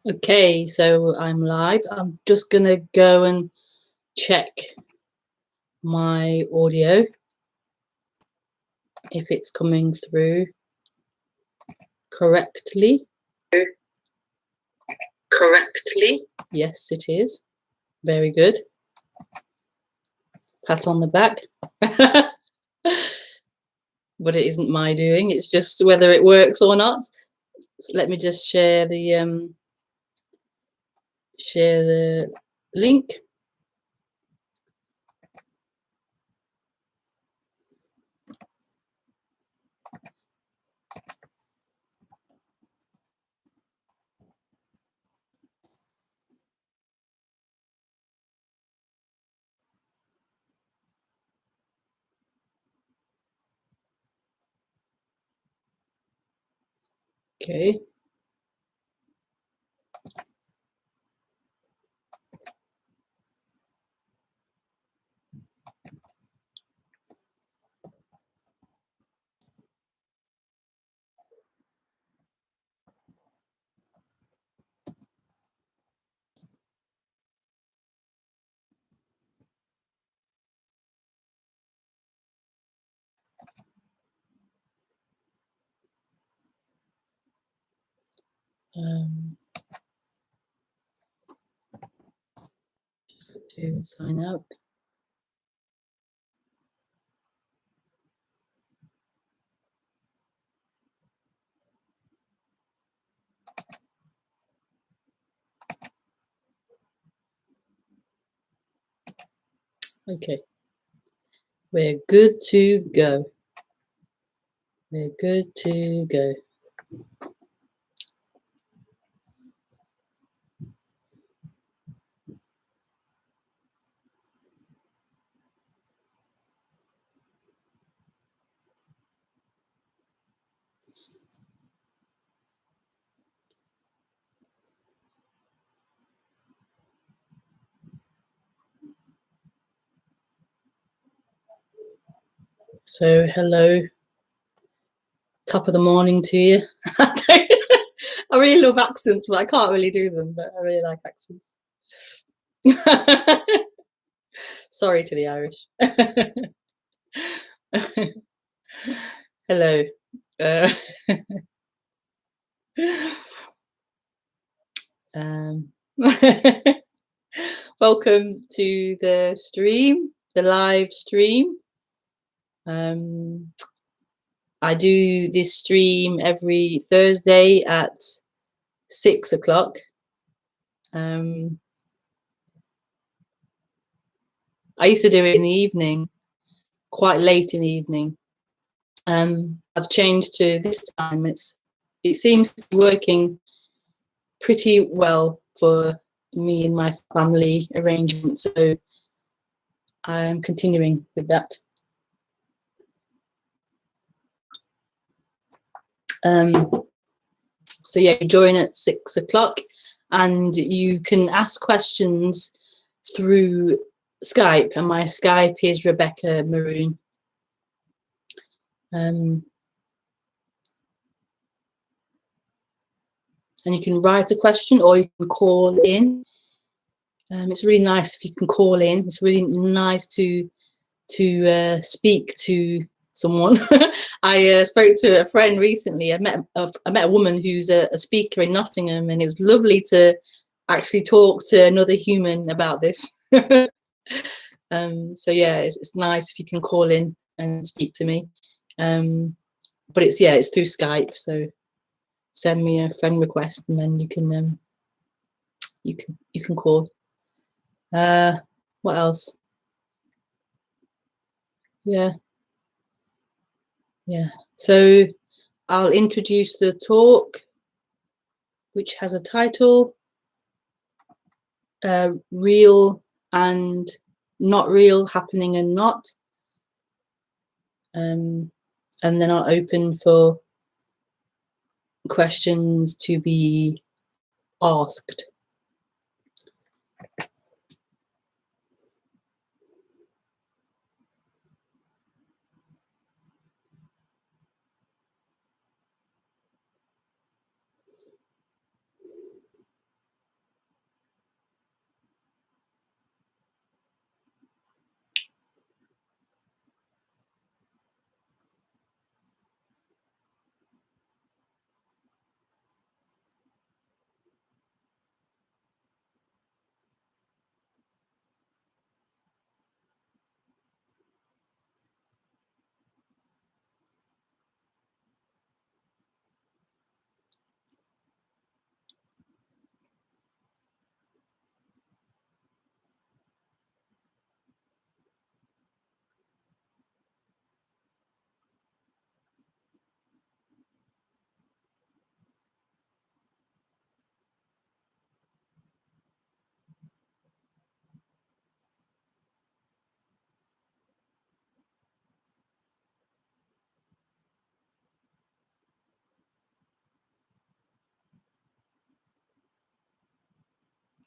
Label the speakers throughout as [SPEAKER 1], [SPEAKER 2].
[SPEAKER 1] Okay, so I'm live. I'm just gonna go and check my audio if it's coming through correctly. Yes, it is. Very good. Pat on the back. But it isn't my doing, it's just whether it works or not. So let me just share the link. Okay. Just to sign out. Okay, we're good to go. We're good to go. So hello, top of the morning to you. I really love accents, but I can't really do them, but I really like accents. Sorry to the Irish. Hello. Um, welcome to the stream, the live stream. I do this stream every Thursday at 6 o'clock. I used to do it in the evening, quite late in the evening. I've changed to this time. It seems to be working pretty well for me and my family arrangement, so I'm continuing with that. So yeah, join at 6 o'clock and you can ask questions through Skype, and my Skype is rebekahmaroon. And you can write a question or you can call in. It's really nice if you can call in. It's really nice to speak to someone. I spoke to a friend recently. I met a woman who's a speaker in Nottingham, and it was lovely to actually talk to another human about this. So yeah, it's nice if you can call in and speak to me. But it's through Skype, so send me a friend request and then you can call. What else? Yeah. So I'll introduce the talk, which has a title, Real and Not Real, Happening and Not. And then I'll open for questions to be asked.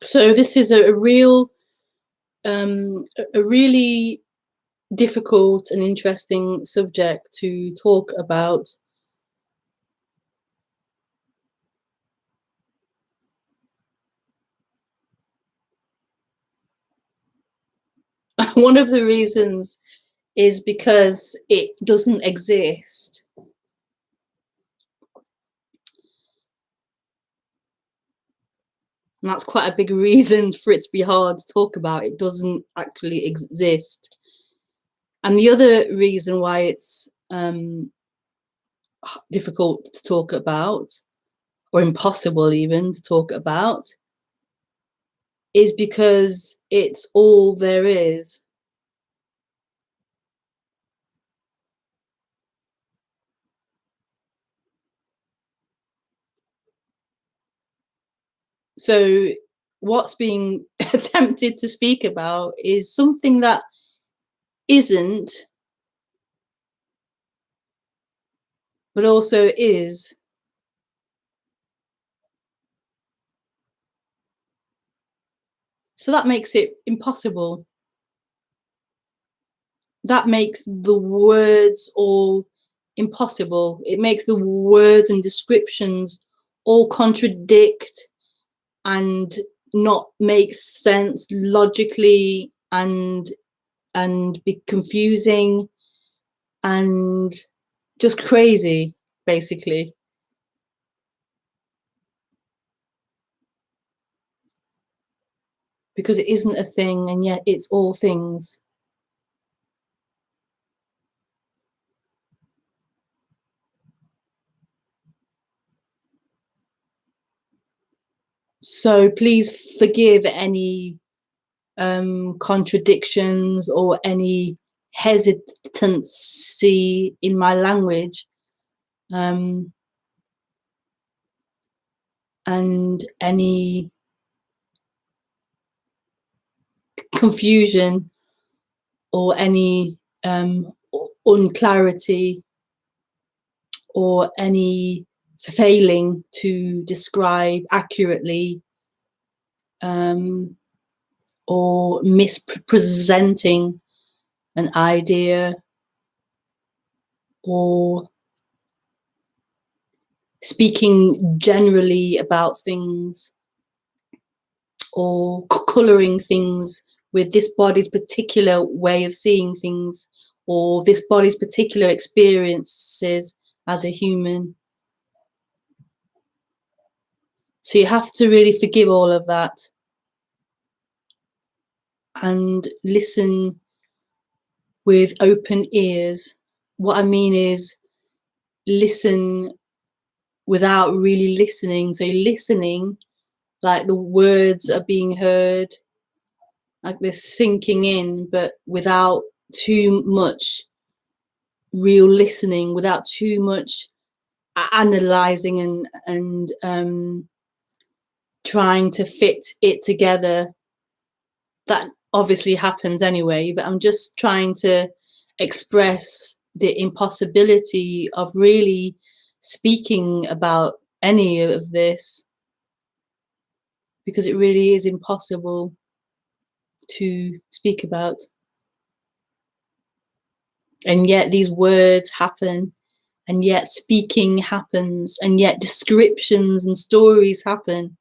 [SPEAKER 1] So this is a really difficult and interesting subject to talk about. One of the reasons is because it doesn't exist. And that's quite a big reason for it to be hard to talk about. It doesn't actually exist. And the other reason why it's difficult to talk about, or impossible even to talk about, is because it's all there is. So what's being attempted to speak about is something that isn't, but also is. So that makes it impossible. That makes the words all impossible. It makes the words and descriptions all contradict and not make sense logically, and be confusing and just crazy, basically. Because it isn't a thing, and yet it's all things. So please forgive any contradictions or any hesitancy in my language, and any confusion or any unclarity or any failing to describe accurately, or mispresenting an idea, or speaking generally about things, or colouring things with this body's particular way of seeing things, or this body's particular experiences as a human. So you have to really forgive all of that and listen with open ears. What I mean is listen without really listening. So listening like the words are being heard, like they're sinking in, but without too much real listening, without too much analyzing and trying to fit it together. That obviously happens anyway, but I'm just trying to express the impossibility of really speaking about any of this, because it really is impossible to speak about. And yet these words happen, and yet speaking happens, and yet descriptions and stories happen.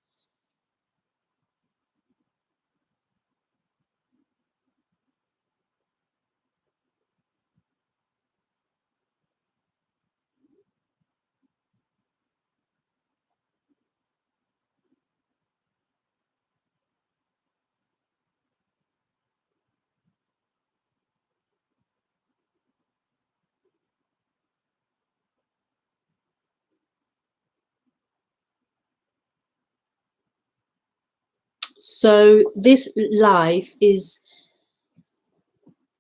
[SPEAKER 1] So this life is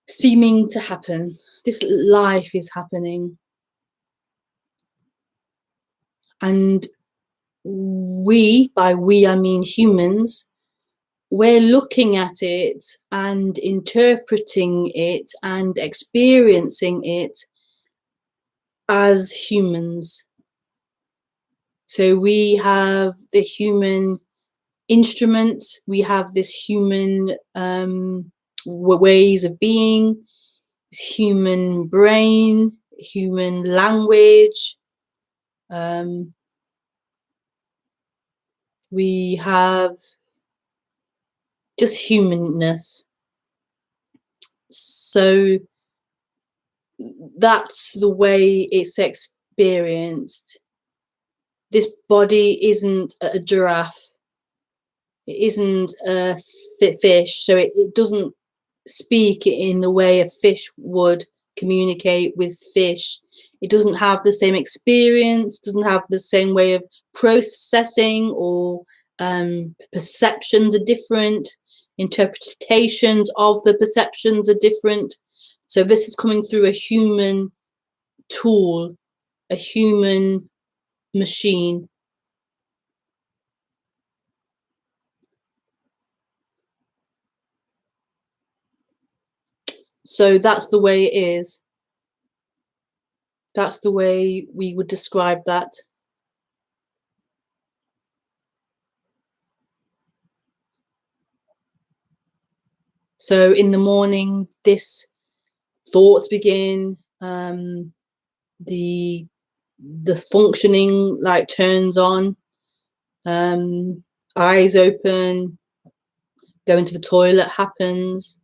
[SPEAKER 1] seeming to happen. This life is happening. And we, by we I mean humans, we're looking at it and interpreting it and experiencing it as humans. So we have the human instruments, we have this human ways of being, this human brain, human language. We have just humanness. So that's the way it's experienced. This body isn't a giraffe. It isn't a fish, so it doesn't speak in the way a fish would communicate with fish. It doesn't have the same experience, doesn't have the same way of processing, or perceptions are different, interpretations of the perceptions are different. So this is coming through a human tool, a human machine. So that's the way it is. That's the way we would describe that. So in the morning, this thoughts begin, the functioning like turns on, eyes open, going to the toilet happens,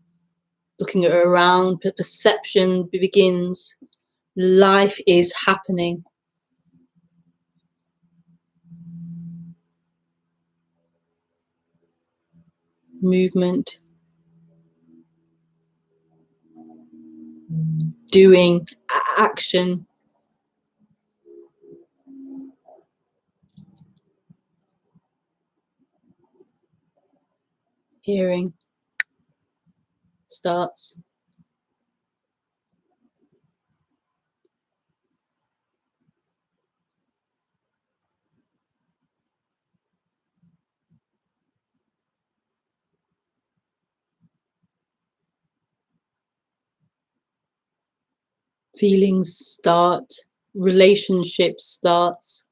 [SPEAKER 1] looking around, perception begins, life is happening. Movement, doing, action. Hearing starts. Feelings start, relationships starts,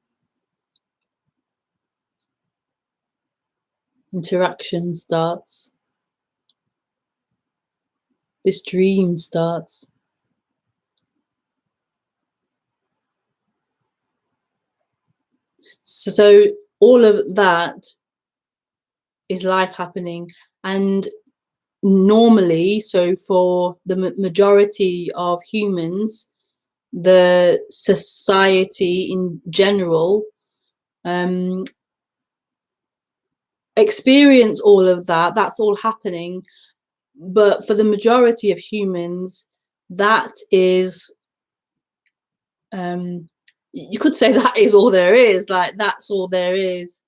[SPEAKER 1] interaction starts, this dream starts. So all of that is life happening. And normally, so for the majority of humans, the society in general, experience all of that. That's all happening. But for the majority of humans, that is, you could say that is all there is. Like, that's all there is.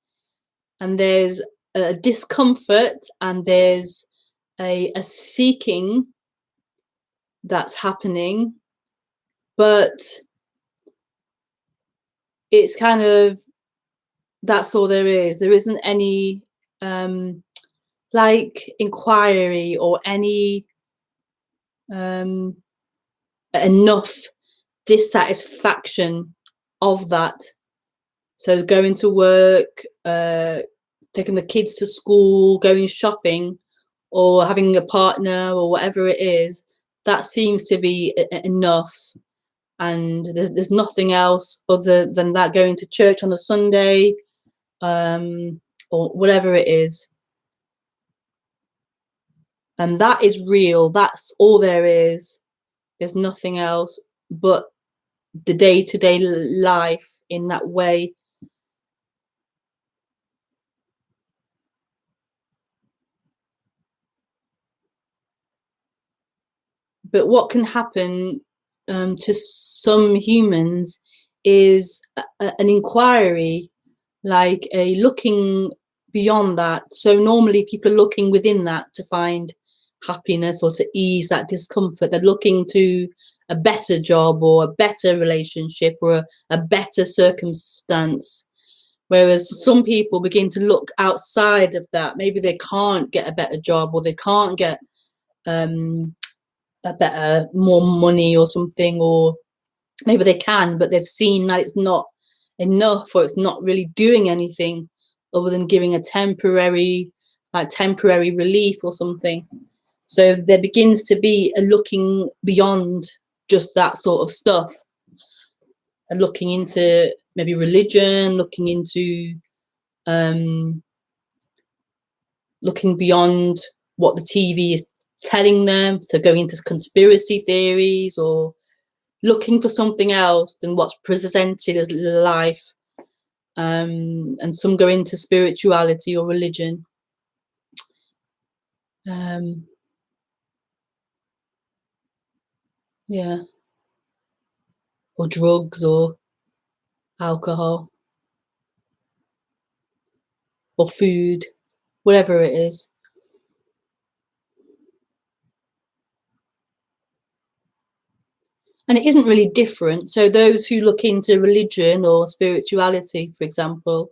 [SPEAKER 1] And there's a discomfort, and there's a seeking that's happening, but it's kind of, that's all there is. There isn't any like inquiry or any enough dissatisfaction of that. So going to work, taking the kids to school, going shopping, or having a partner, or whatever it is, that seems to be enough. And there's nothing else other than that, going to church on a Sunday, or whatever it is. And that is real. That's all there is. There's nothing else but the day-to-day life in that way. But what can happen to some humans is an inquiry, like a looking beyond that. So normally people are looking within that to find happiness, or to ease that discomfort. They're looking to a better job, or a better relationship, or a better circumstance. Whereas some people begin to look outside of that. Maybe they can't get a better job, or they can't get a better, more money or something, or maybe they can, but they've seen that it's not enough, or it's not really doing anything, other than giving a temporary relief or something. So there begins to be a looking beyond just that sort of stuff, and looking into maybe religion, looking into looking beyond what the TV is telling them, so going into conspiracy theories, or looking for something else than what's presented as life. And some go into spirituality or religion. Yeah. Or drugs or alcohol or food, whatever it is. And it isn't really different. So those who look into religion or spirituality, for example,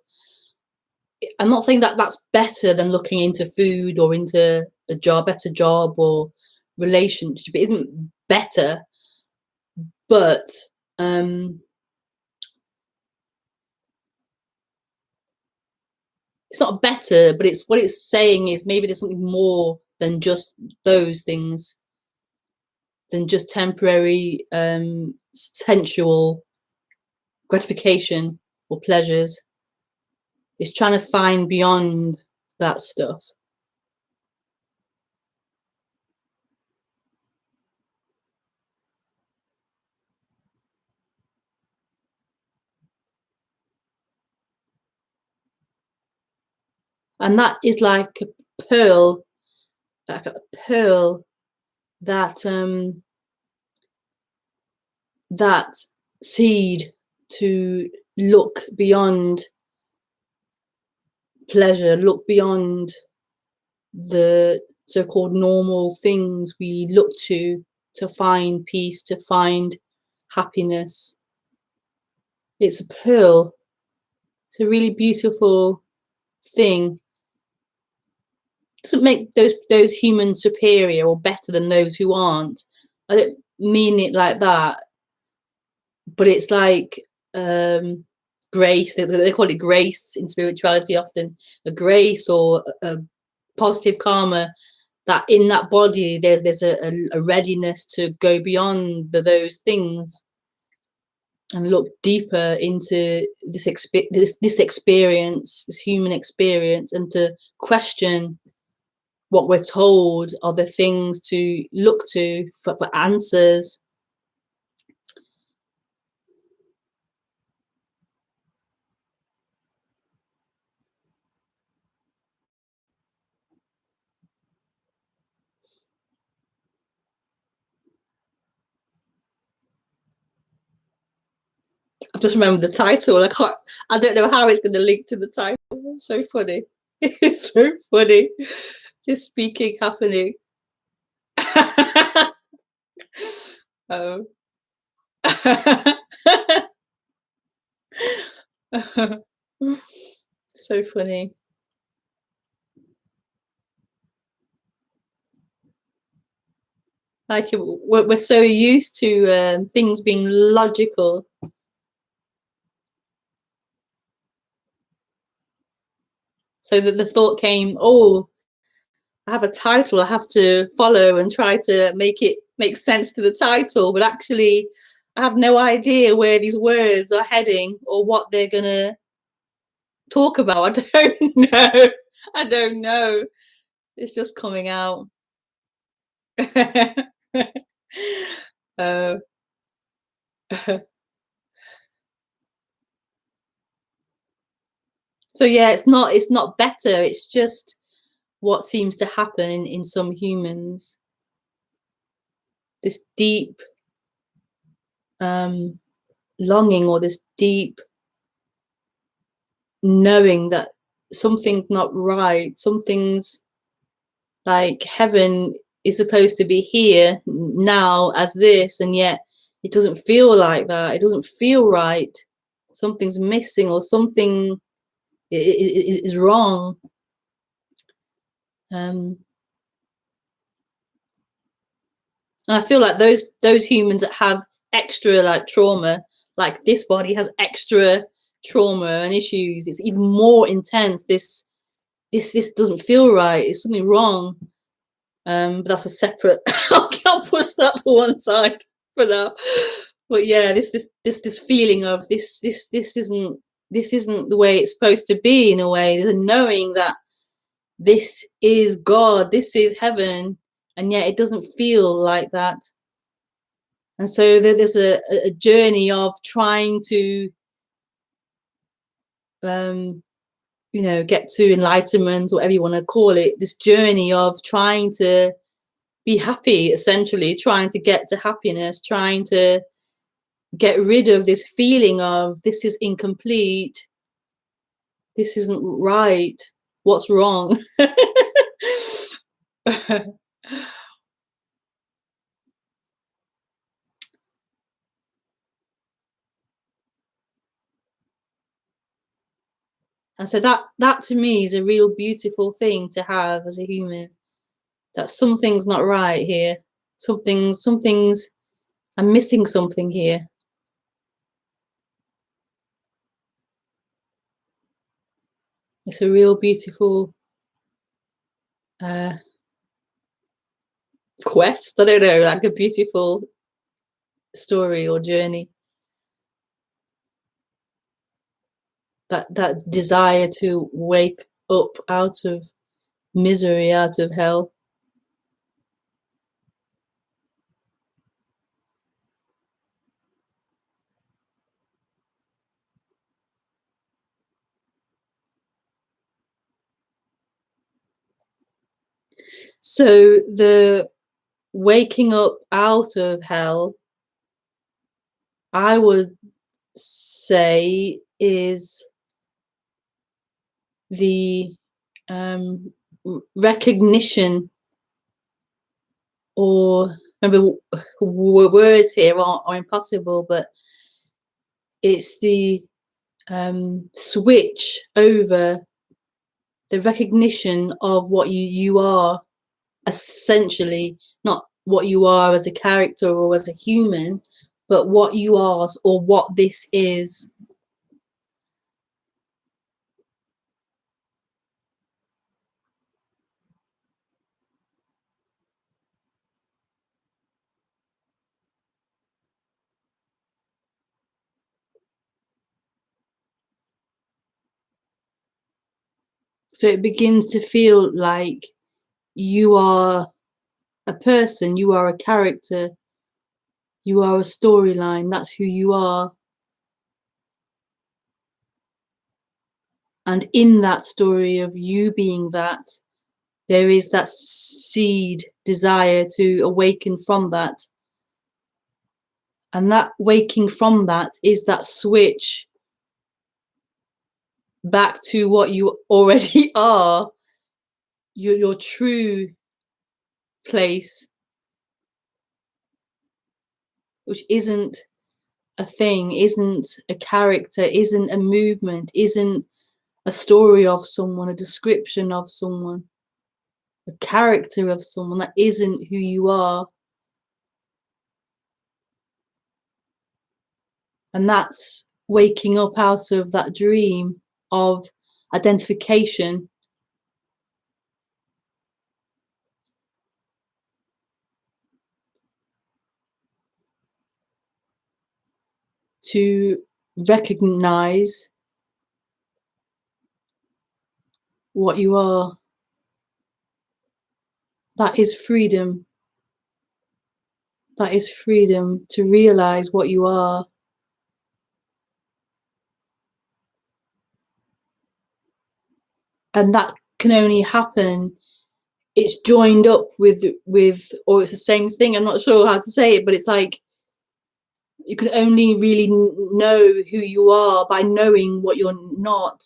[SPEAKER 1] I'm not saying that that's better than looking into food or into a job, better job or relationship. It isn't better, but it's not better, but it's what it's saying is maybe there's something more than just those things, than just temporary sensual gratification or pleasures. It's trying to find beyond that stuff. And that is like a pearl that that seed to look beyond pleasure, look beyond the so-called normal things we look to find peace, to find happiness. It's a pearl. It's a really beautiful thing. It doesn't make those humans superior or better than those who aren't. I don't mean it like that, but it's like grace. They call it grace in spirituality often, a grace or a positive karma, that in that body there's a readiness to go beyond those things and look deeper into this experience, this human experience, and to question what we're told are the things to look to for answers. I've just remembered the title. I don't know how it's going to link to the title. It's so funny. It's so funny. This speaking happening. Oh. So funny. Like we're so used to things being logical. So that the thought came, oh, I have a title, I have to follow and try to make it make sense to the title, but actually I have no idea where these words are heading or what they're gonna talk about. I don't know. I don't know. It's just coming out. uh, so yeah, it's not better, it's just what seems to happen in some humans. This deep longing, or this deep knowing that something's not right, something's like heaven is supposed to be here now as this, and yet it doesn't feel like that. It doesn't feel right. Something's missing, or something is wrong. And I feel like those humans that have extra like trauma, like this body has extra trauma and issues, it's even more intense. This doesn't feel right. It's something wrong. But that's a separate. I can't push that to one side for now. But yeah, this feeling of this isn't the way it's supposed to be. In a way, there's a knowing that this is God, this is heaven, and yet it doesn't feel like that. And so there's a journey of trying to, you know, get to enlightenment, whatever you want to call it. This journey of trying to be happy, essentially, trying to get to happiness, trying to get rid of this feeling of this is incomplete, this isn't right, what's wrong? And so that to me is a real beautiful thing to have as a human, that something's not right here, something's I'm missing something here. It's a real beautiful quest, I don't know, like a beautiful story or journey. That desire to wake up out of misery, out of hell. So the waking up out of hell, I would say, is the recognition, or remember, words here are impossible, but it's the switch over the recognition of what you are, essentially, not what you are as a character or as a human, but what you are, or what this is. So it begins to feel like you are a person, you are a character, you are a storyline, that's who you are. And in that story of you being that, there is that seed desire to awaken from that. And that waking from that is that switch back to what you already are, your true place, which isn't a thing, isn't a character, isn't a movement, isn't a story of someone, a description of someone, a character of someone. That isn't who you are. And that's waking up out of that dream of identification to recognize what you are. That is freedom. That is freedom, to realize what you are. And that can only happen, it's joined up with, or it's the same thing, I'm not sure how to say it, but it's like you can only really know who you are by knowing what you're not,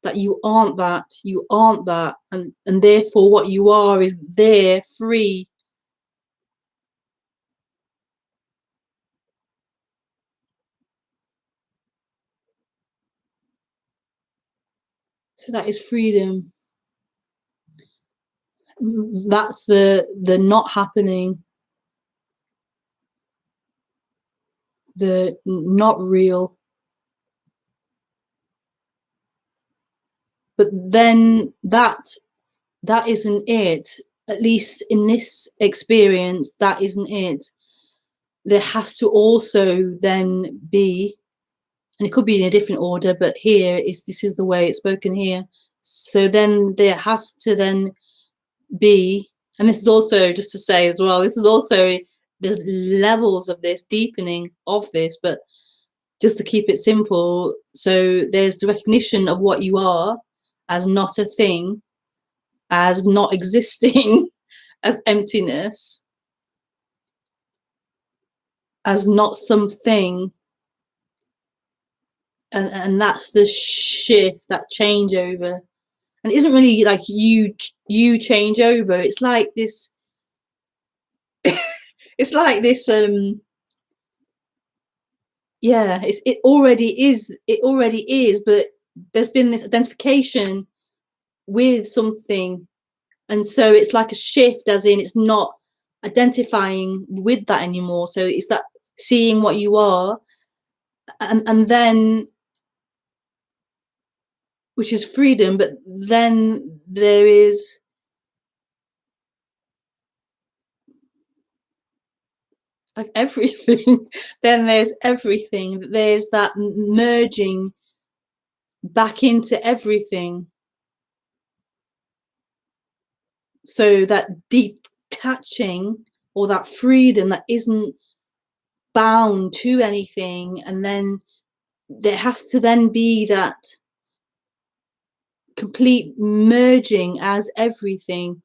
[SPEAKER 1] that you aren't that, and therefore what you are is there, free. So that is freedom. That's the not happening, the not real. But then that isn't it. At least in this experience, that isn't it. There has to also then be, and it could be in a different order, but this is the way it's spoken here. So then there has to then be, and this is also, just to say as well, this is also, there's levels of this, deepening of this, but just to keep it simple. So there's the recognition of what you are as not a thing, as not existing, as emptiness, as not something. And that's the shift, that changeover. And it isn't really like you change over. It's like this, it's like this, yeah, it already is, but there's been this identification with something. And so it's like a shift, as in it's not identifying with that anymore. So it's that seeing what you are, and then, which is freedom, but then there is like everything. Then there's everything. There's that merging back into everything. So that detaching, or that freedom that isn't bound to anything, and then there has to then be that complete merging as everything.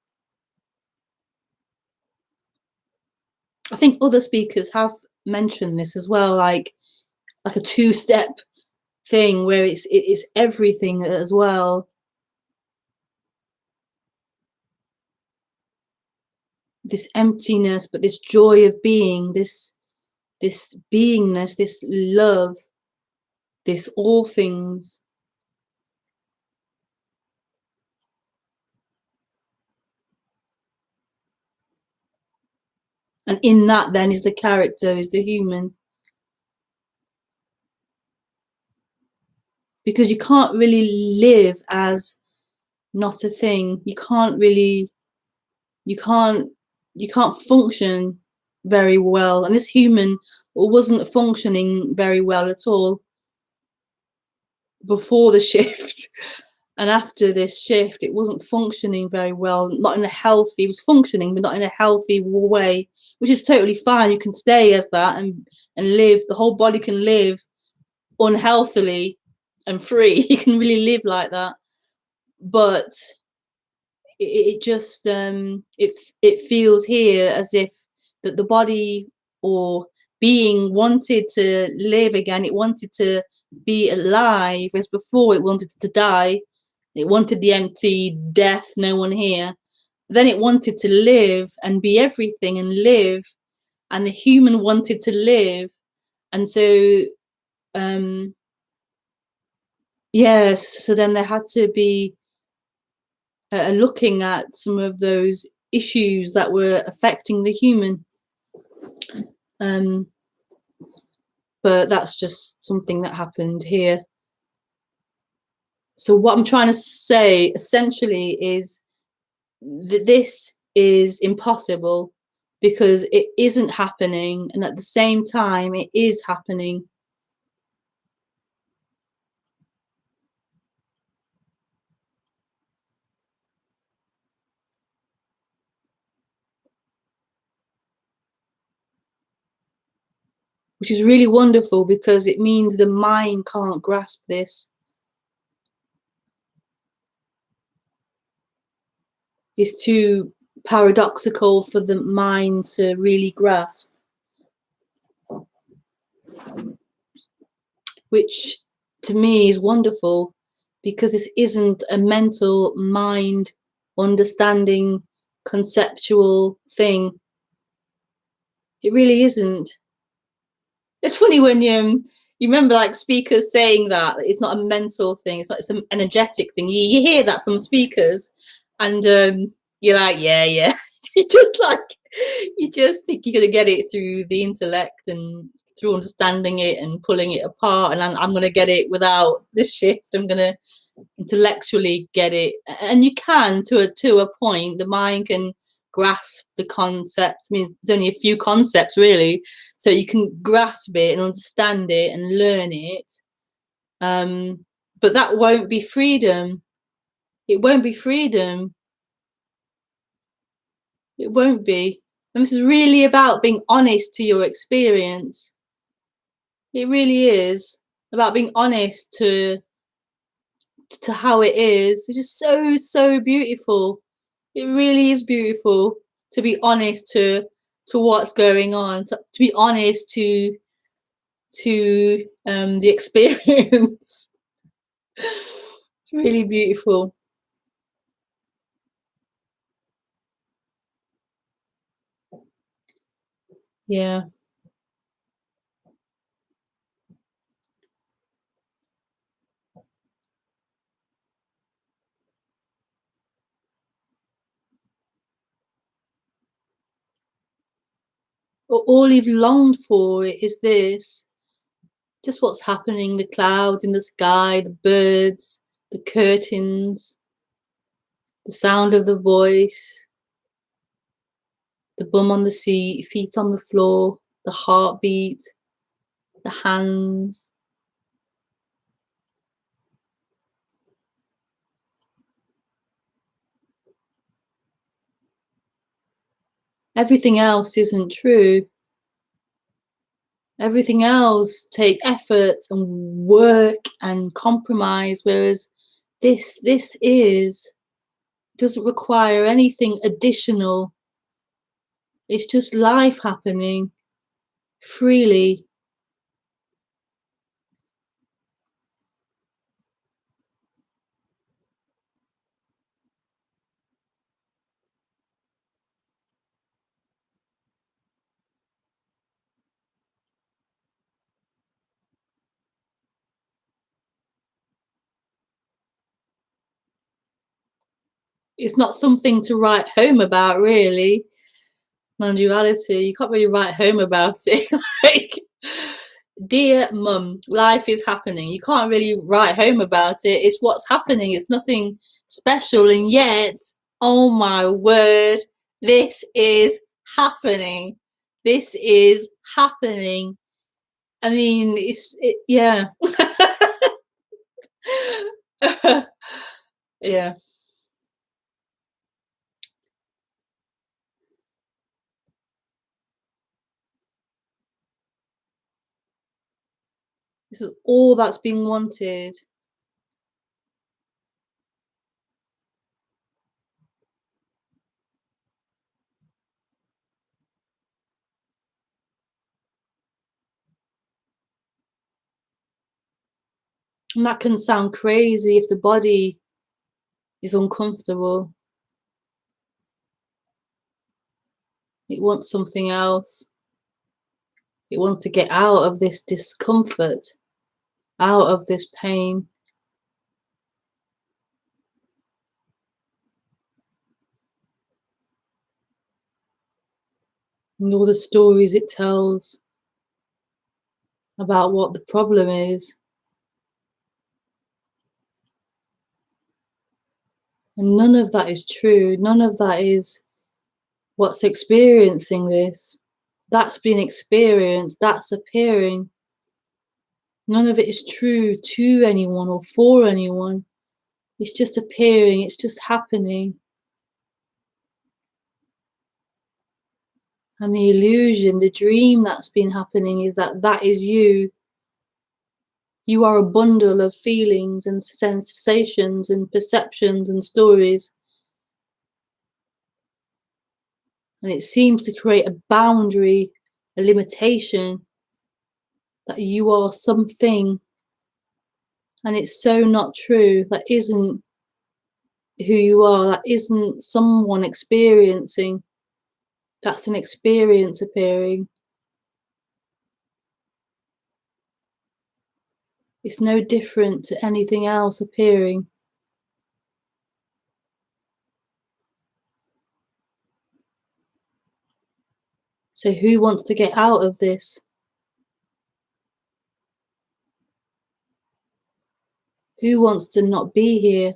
[SPEAKER 1] I think other speakers have mentioned this as well, like a two-step thing where it's everything as well. This emptiness, but this joy of being, this beingness, this love, this all things. And in that then is the character, is the human. Because you can't really live as not a thing. You can't really, you can't function very well. And this human wasn't functioning very well at all before the shift. And after this shift, it wasn't functioning very well, not in a healthy, it was functioning, but not in a healthy way, which is totally fine. You can stay as that and live, the whole body can live unhealthily and free. You can really live like that. But it just, it feels here as if that the body or being wanted to live again. It wanted to be alive, whereas before it wanted to die. It wanted the empty death, no one here. Then it wanted to live and be everything and live, and the human wanted to live. And so yes, so then there had to be looking at some of those issues that were affecting the human, but that's just something that happened here. So what I'm trying to say essentially is that this is impossible because it isn't happening, and at the same time it is happening. Which is really wonderful because it means the mind can't grasp this. It's too paradoxical for the mind to really grasp. Which to me is wonderful because this isn't a mental mind understanding conceptual thing. It really isn't. It's funny when you remember like speakers saying that it's not a mental thing, it's an energetic thing. You hear that from speakers, and you're like, yeah. you just think you're gonna get it through the intellect and through understanding it and pulling it apart, and I'm gonna get it without this shift. I'm gonna intellectually get it, and you can to a point. The mind can grasp the concepts. I mean, there's only a few concepts really, so you can grasp it and understand it and learn it. But that won't be freedom. It won't be freedom. It won't be. And this is really about being honest to your experience. It really is about being honest to how it is. It's just so beautiful. It really is beautiful to be honest to what's going on. To be honest to the experience. It's really beautiful. Yeah. All you've longed for is this. Just what's happening, the clouds in the sky, the birds, the curtains, the sound of the voice, the bum on the seat, feet on the floor, the heartbeat, the hands. Everything else isn't true. Everything else take effort and work and compromise, whereas this doesn't require anything additional. It's just life happening freely. It's not something to write home about, really. Non-duality, you can't really write home about it. Like, dear mum, life is happening. You can't really write home about it. It's what's happening. It's nothing special, and yet, oh my word, this is happening. This is happening. I mean, yeah. Yeah. This is all that's being wanted. And that can sound crazy if the body is uncomfortable. It wants something else. It wants to get out of this discomfort, out of this pain. And all the stories it tells about what the problem is. And none of that is true. None of that is what's experiencing this. That's been experienced. That's appearing. None of it is true to anyone or for anyone. It's just appearing. It's just happening. And the illusion, the dream that's been happening is that that is you. You are a bundle of feelings and sensations and perceptions and stories. And it seems to create a boundary, a limitation, that you are something. And it's so not true. That isn't who you are. That isn't someone experiencing. That's an experience appearing. It's no different to anything else appearing. So who wants to get out of this? Who wants to not be here?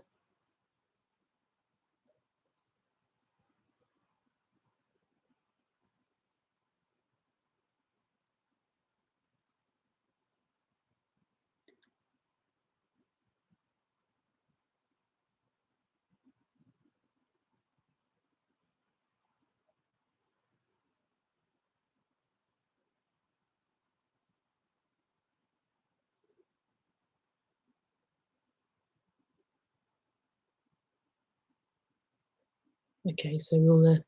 [SPEAKER 1] Okay, so we'll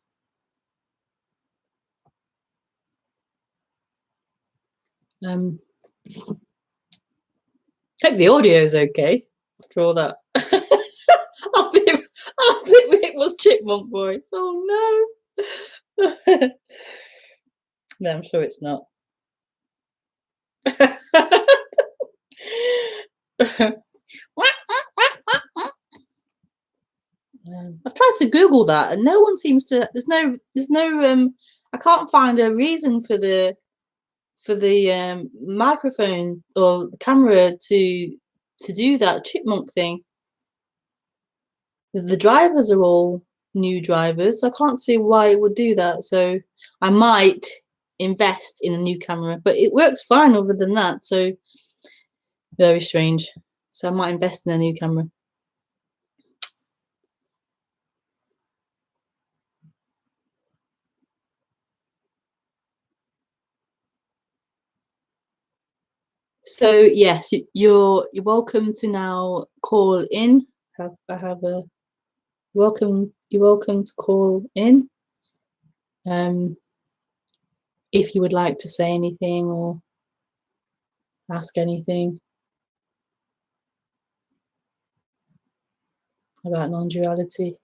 [SPEAKER 1] hope the audio is okay after all that. I think it was chipmunk voice. Oh no. No, I'm sure it's not. I've tried to Google that, and no one seems to. There's no. I can't find a reason for the microphone or the camera to do that chipmunk thing. The drivers are all new drivers. I can't see why it would do that. So I might invest in a new camera, but it works fine other than that. So very strange. So I might invest in a new camera. So yes, you're welcome to now call in. I have a welcome. You're welcome to call in. If you would like to say anything or ask anything about non-duality.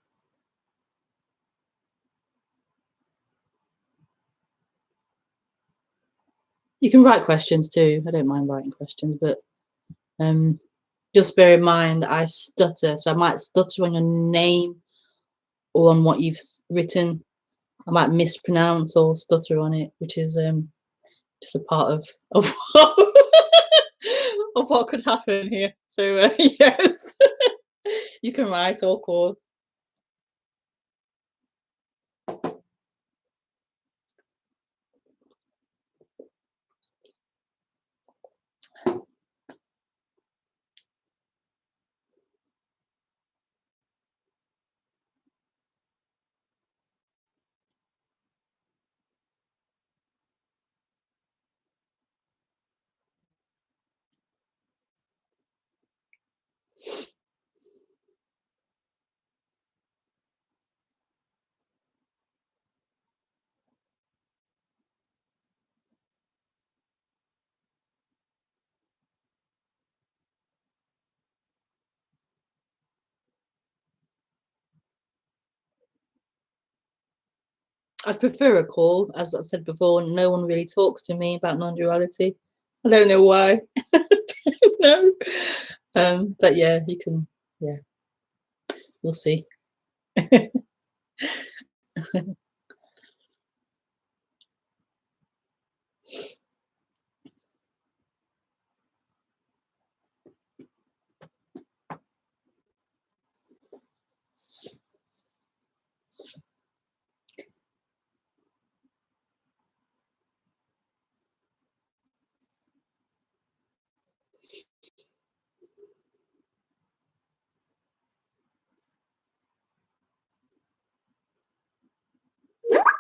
[SPEAKER 1] You can write questions too. I don't mind writing questions, but just bear in mind that I stutter, so I might stutter on your name or on what you've written. I might mispronounce or stutter on it, which is just a part of of what could happen here. So yes, you can write or call. I'd prefer a call, as I said before. No one really talks to me about non-duality. I don't know why. No, but yeah, you can. Yeah, we'll see.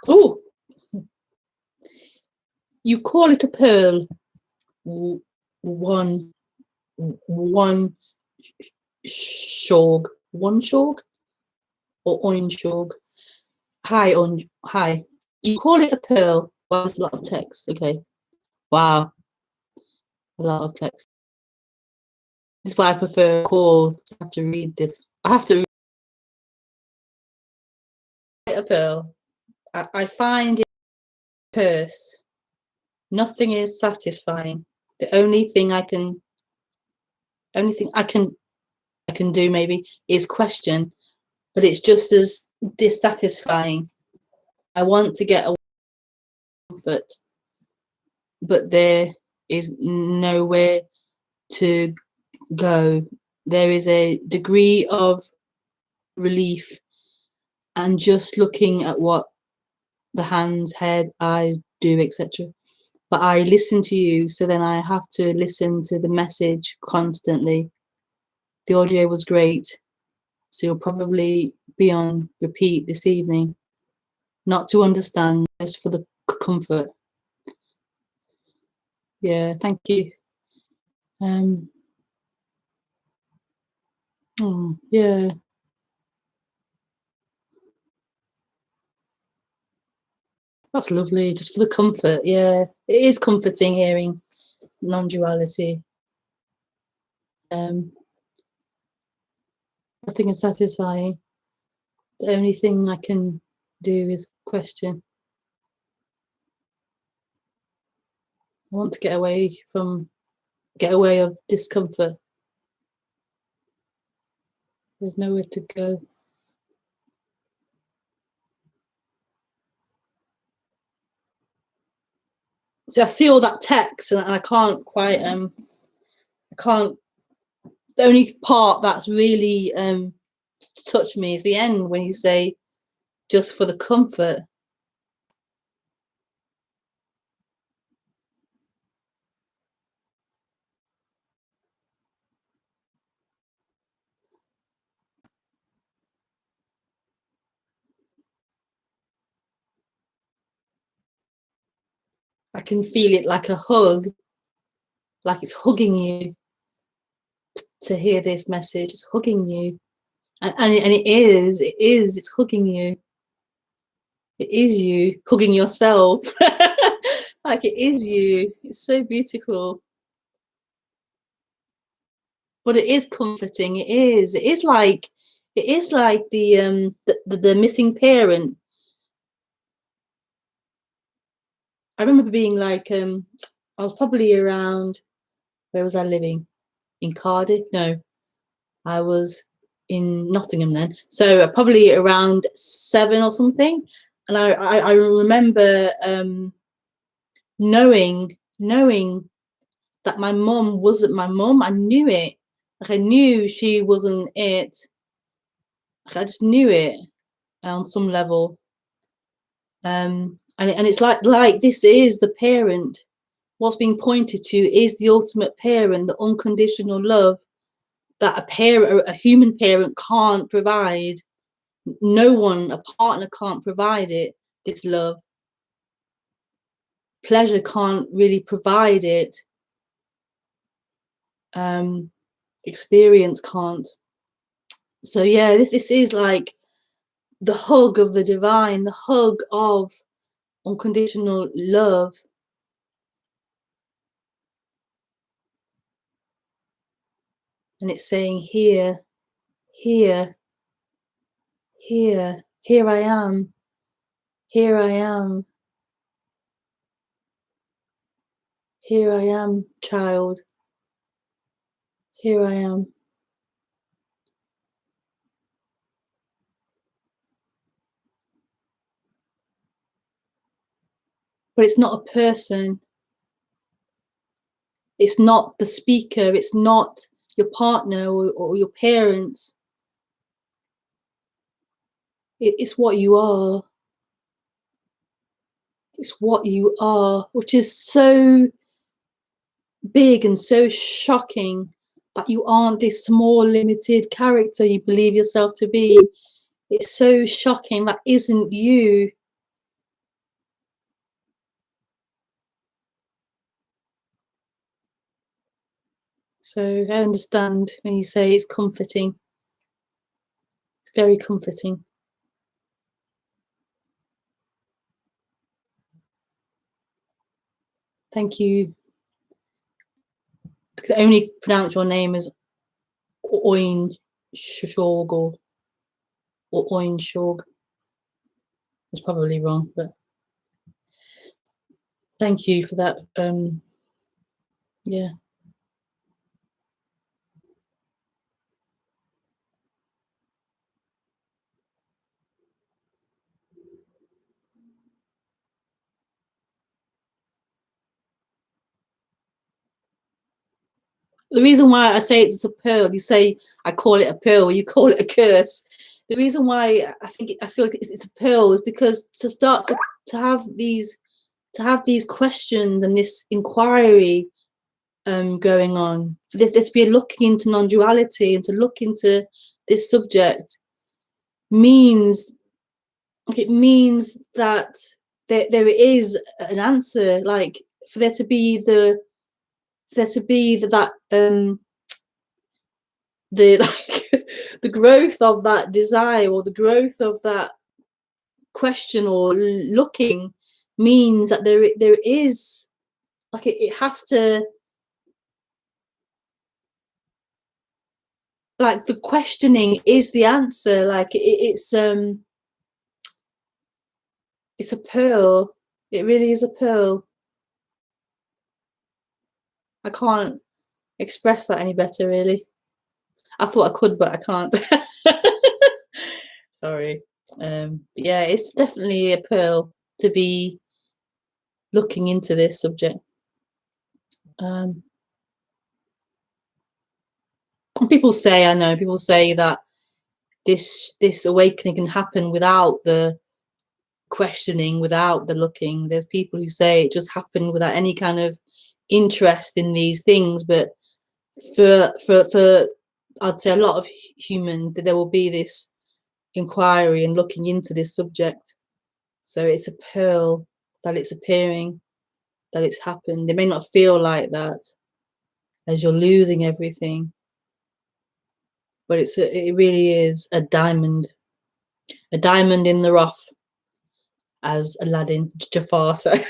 [SPEAKER 1] Oh, you call it a pearl. One, one shog, one shog, or oinshog. Hi, hi. You call it a pearl. Well, there's a lot of text. Okay. Wow, a lot of text. This is why I prefer a call. I have to read this. I have to read a pearl. I find it purse. Nothing is satisfying. The only thing I can do maybe is question, but it's just as dissatisfying. I want to get a comfort, but there is nowhere to go. there is a degree of relief, and just looking at what the hands, head, eyes do, etc. But I listen to you, so then I have to listen to the message constantly. The audio was great, so you'll probably be on repeat this evening. Not to understand, just for the comfort. Yeah, thank you. Oh, yeah. That's lovely, just for the comfort. Yeah, it is comforting hearing non-duality. Nothing is satisfying. The only thing I can do is question. I want to get away of discomfort. There's nowhere to go. So I see all that text, and I can't quite. I can't. The only part that's really touched me is the end, when you say, "Just for the comfort." I can feel it like a hug, like it's hugging you. To hear this message, it's hugging you, and it is. It's hugging you. It is you hugging yourself. Like it is you. It's so beautiful. But it is comforting. It is. It is like the missing parent. I remember being like I was probably around, where was I living? In Cardiff? No, I was in Nottingham then. So probably around 7 or something. And I remember knowing that my mum wasn't my mum. I knew it. Like I knew she wasn't it. Like I just knew it on some level. And it's like this is the parent. What's being pointed to is the ultimate parent, the unconditional love that a human parent can't provide. No one, a partner can't provide it. This love, pleasure can't really provide it. Experience can't. So yeah, this is like the hug of the divine, the hug of unconditional love. And it's saying, here, here, here I am, here I am, here I am, child, here I am. But it's not a person. It's not the speaker. It's not your partner or your parents. It's what you are. It's what you are, which is so big and so shocking, that you aren't this small, limited character you believe yourself to be. It's so shocking. That isn't you. So I understand when you say it's comforting. It's very comforting. Thank you. I can only pronounce your name as Oin Shorg or Oin Shorg. It's probably wrong, but thank you for that. Yeah. the reason why I say it's a pearl, you say I call it a pearl, you call it a curse. The reason why I feel like it's a pearl is because to start to have these questions and this inquiry going on, for this to be looking into non-duality and to look into this subject means that there is an answer, like for there to be that the like the growth of that desire or the growth of that question or looking means that there is like it has to, like the questioning is the answer, like it's a pearl. It really is a pearl. I can't express that any better, really. I thought I could, but I can't. Sorry. Yeah, it's definitely a pearl to be looking into this subject. People say, I know, people say that this awakening can happen without the questioning, without the looking. There's people who say it just happened without any kind of interest in these things, but for I'd say a lot of human, there will be this inquiry and looking into this subject. So it's a pearl that it's appearing, that it's happened. It may not feel like that as you're losing everything, but it really is a diamond in the rough, as Aladdin Jafar said.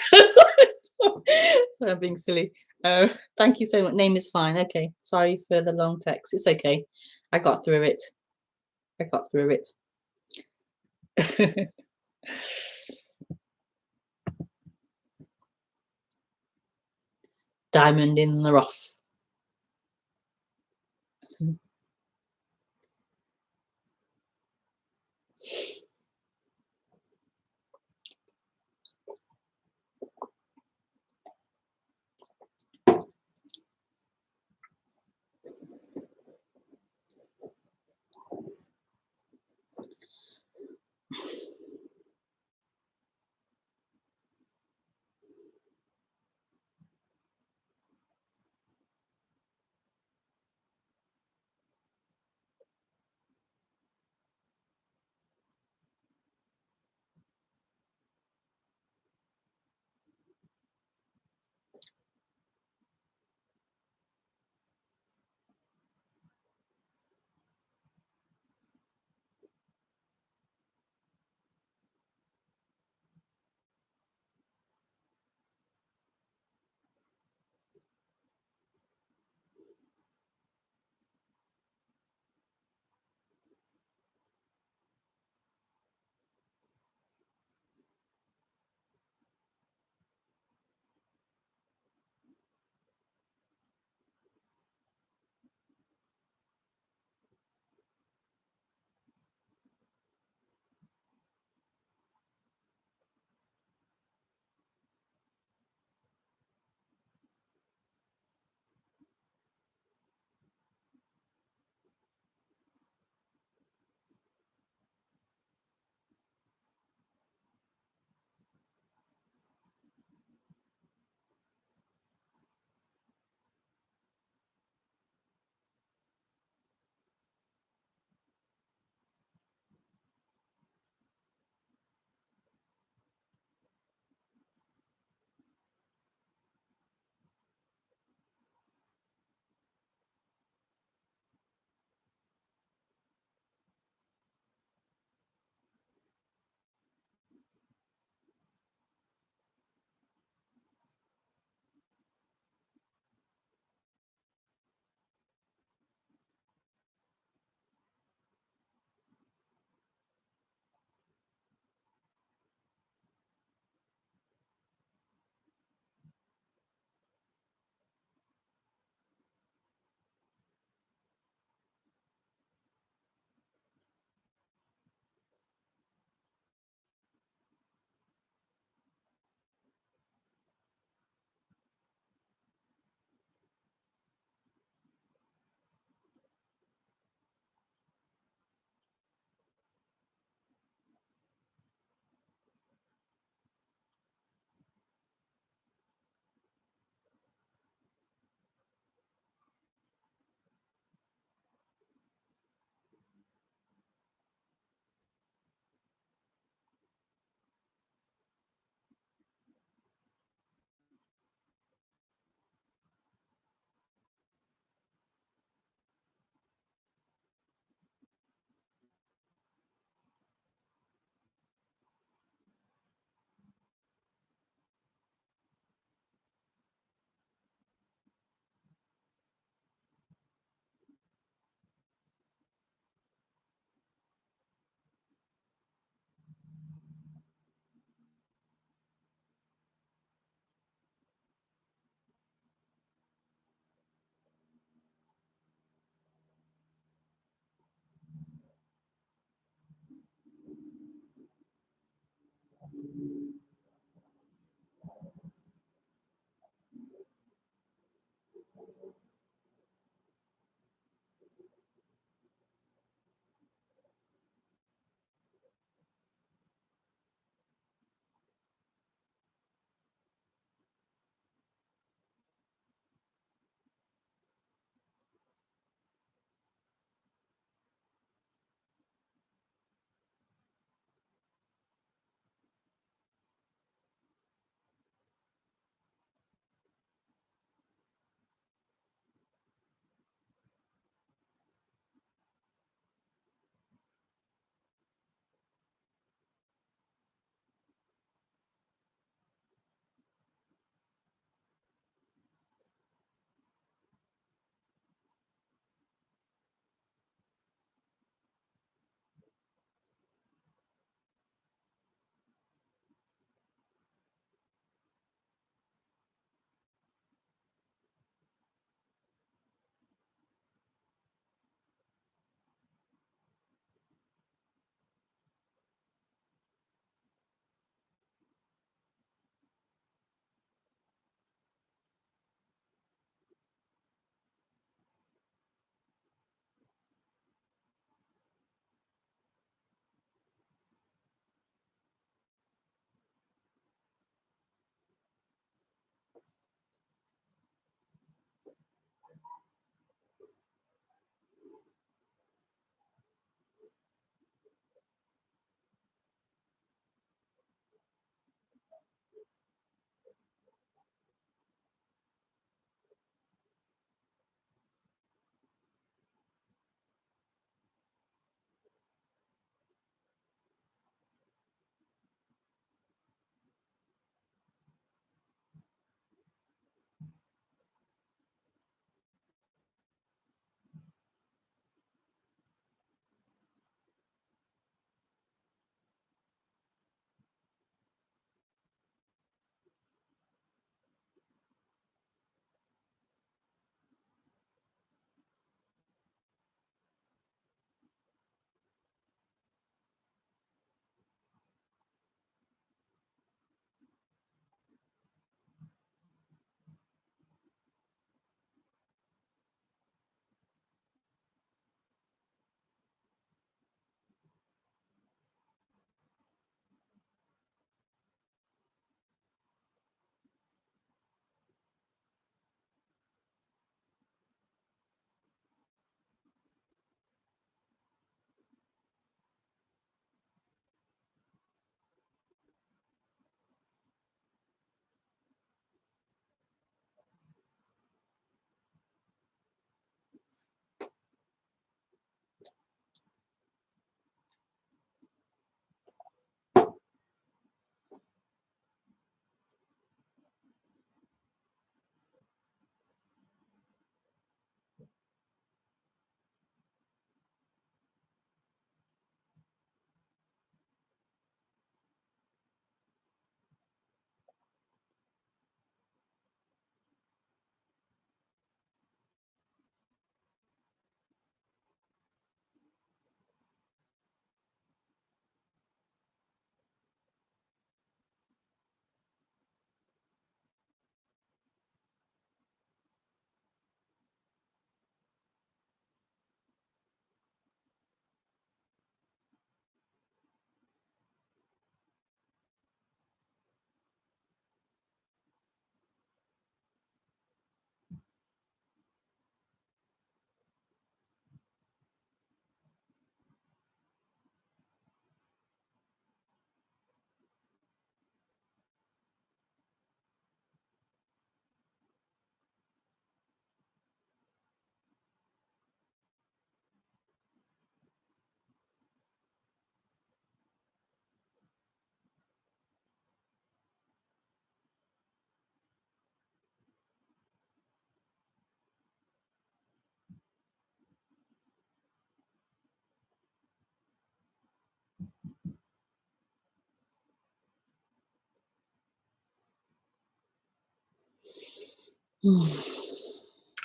[SPEAKER 1] So I'm being silly. Thank you so much. Name is fine. Okay. Sorry for the long text. It's okay. I got through it. Diamond in the rough.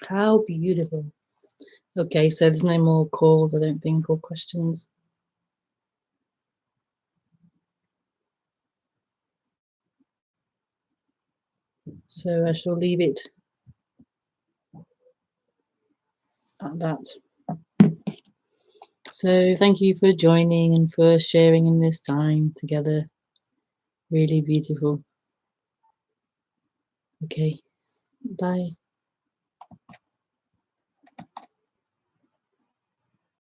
[SPEAKER 1] How beautiful. Okay, so there's no more calls, I don't think, or questions. So I shall leave it at that. So thank you for joining and for sharing in this time together. Really beautiful. Okay, bye.